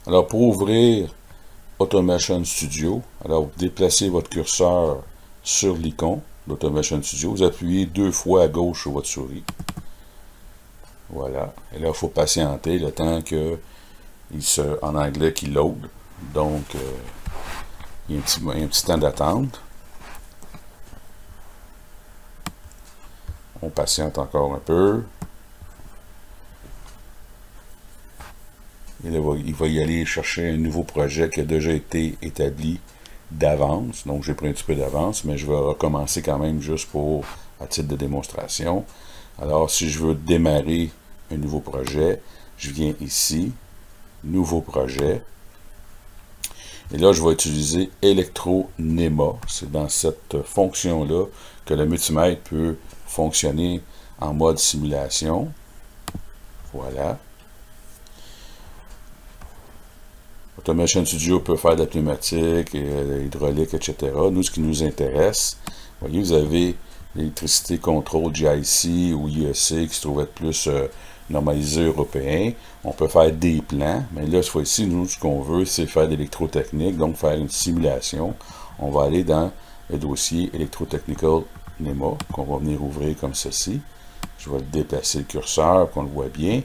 Alors, pour ouvrir Automation Studio, alors vous déplacez votre curseur sur l'icône d'Automation Studio, vous appuyez 2 fois à gauche sur votre souris. Voilà. Et là, il faut patienter le temps que en anglais, qu'il load. Donc, il y a un petit temps d'attente. On patiente encore un peu. Et là, il va y aller chercher un nouveau projet qui a déjà été établi d'avance. Donc, j'ai pris un petit peu d'avance, mais je vais recommencer quand même juste à titre de démonstration. Alors, si je veux démarrer un nouveau projet, je viens ici, Nouveau projet. Et là, je vais utiliser ElectroNEMA. C'est dans cette fonction-là que le multimètre peut fonctionner en mode simulation. Voilà. Automation Studio peut faire de la pneumatique, hydraulique, etc. Nous, ce qui nous intéresse, vous voyez, vous avez l'électricité contrôle GIC ou IEC qui se trouve être plus normalisé européen. On peut faire des plans, mais là, cette fois-ci, nous, ce qu'on veut, c'est faire de l'électrotechnique, donc faire une simulation. On va aller dans le dossier Electrotechnical NEMA, qu'on va venir ouvrir comme ceci. Je vais déplacer le curseur, qu'on le voit bien.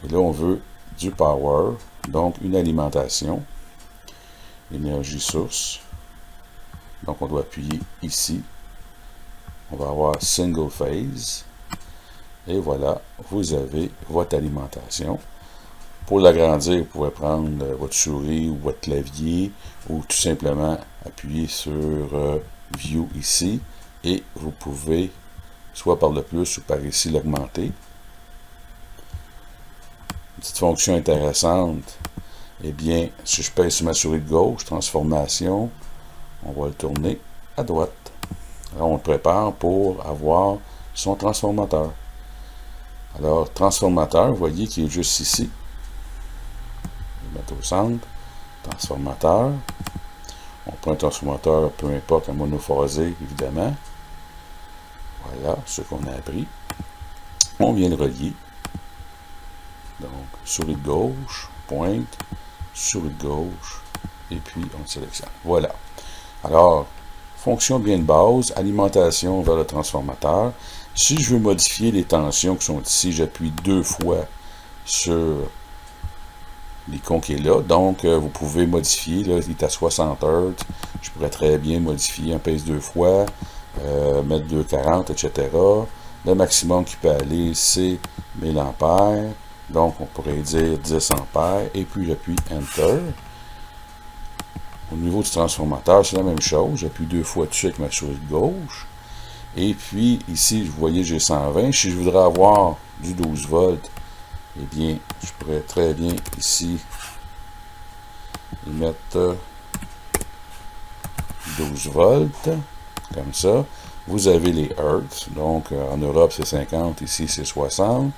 Et là, on veut du power, donc une alimentation, énergie source. Donc, on doit appuyer ici. On va avoir single phase. Et voilà, vous avez votre alimentation. Pour l'agrandir, vous pouvez prendre votre souris ou votre clavier ou tout simplement appuyer sur View ici et vous pouvez soit par le plus ou par ici l'augmenter. Une petite fonction intéressante, eh bien, si je pèse sur ma souris de gauche, transformation, on va le tourner à droite. Alors, on le prépare pour avoir son transformateur. Alors, transformateur, vous voyez qu'il est juste ici. Je vais le mettre au centre. Transformateur. On prend un transformateur, peu importe, un monophasé, évidemment. Voilà ce qu'on a appris. On vient le relier. Donc, souris de gauche, pointe, souris de gauche, et puis on sélectionne. Voilà. Alors, fonction bien de base, alimentation vers le transformateur. Si je veux modifier les tensions qui sont ici, j'appuie 2 fois sur l'icône qui est là. Donc, vous pouvez modifier, là, il est à 60 Hz. Je pourrais très bien modifier, on pèse 2 fois, mettre 240, etc. Le maximum qui peut aller, c'est 1000 ampères. Donc, on pourrait dire 10 ampères. Et puis, j'appuie Enter. Au niveau du transformateur, c'est la même chose. J'appuie 2 fois dessus avec ma souris de gauche. Et puis, ici, vous voyez, j'ai 120. Si je voudrais avoir du 12 volts, eh bien, je pourrais très bien, ici, y mettre 12 volts, comme ça. Vous avez les Hertz. Donc, en Europe, c'est 50. Ici, c'est 60.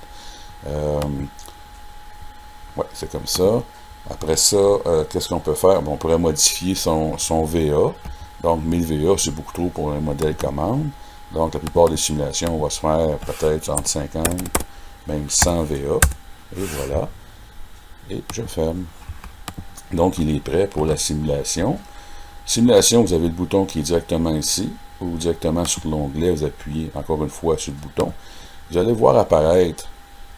Ouais, c'est comme ça. Après ça, qu'est-ce qu'on peut faire? Bon, on pourrait modifier son VA. Donc, 1000 VA, c'est beaucoup trop pour un modèle commande. Donc, la plupart des simulations, on va se faire peut-être entre 50, même 100 VA. Et voilà. Et je ferme. Donc, il est prêt pour la simulation. Simulation, vous avez le bouton qui est directement ici, ou directement sur l'onglet, vous appuyez encore une fois sur le bouton. Vous allez voir apparaître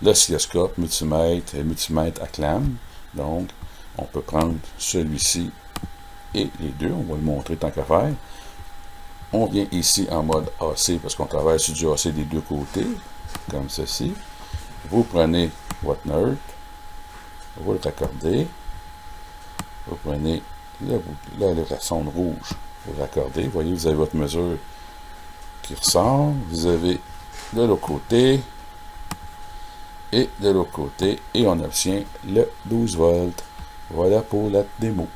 l'oscilloscope, multimètre et multimètre à clame. Donc, on peut prendre celui-ci et les deux. On va le montrer tant qu'à faire. On vient ici en mode AC parce qu'on travaille sur du AC des deux côtés, comme ceci. Vous prenez votre neutre, vous le raccordez. Vous prenez la sonde rouge, vous raccordez. Vous voyez, vous avez votre mesure qui ressort. Vous avez de l'autre côté et de l'autre côté. Et on obtient le 12 volts. Voilà pour la démo.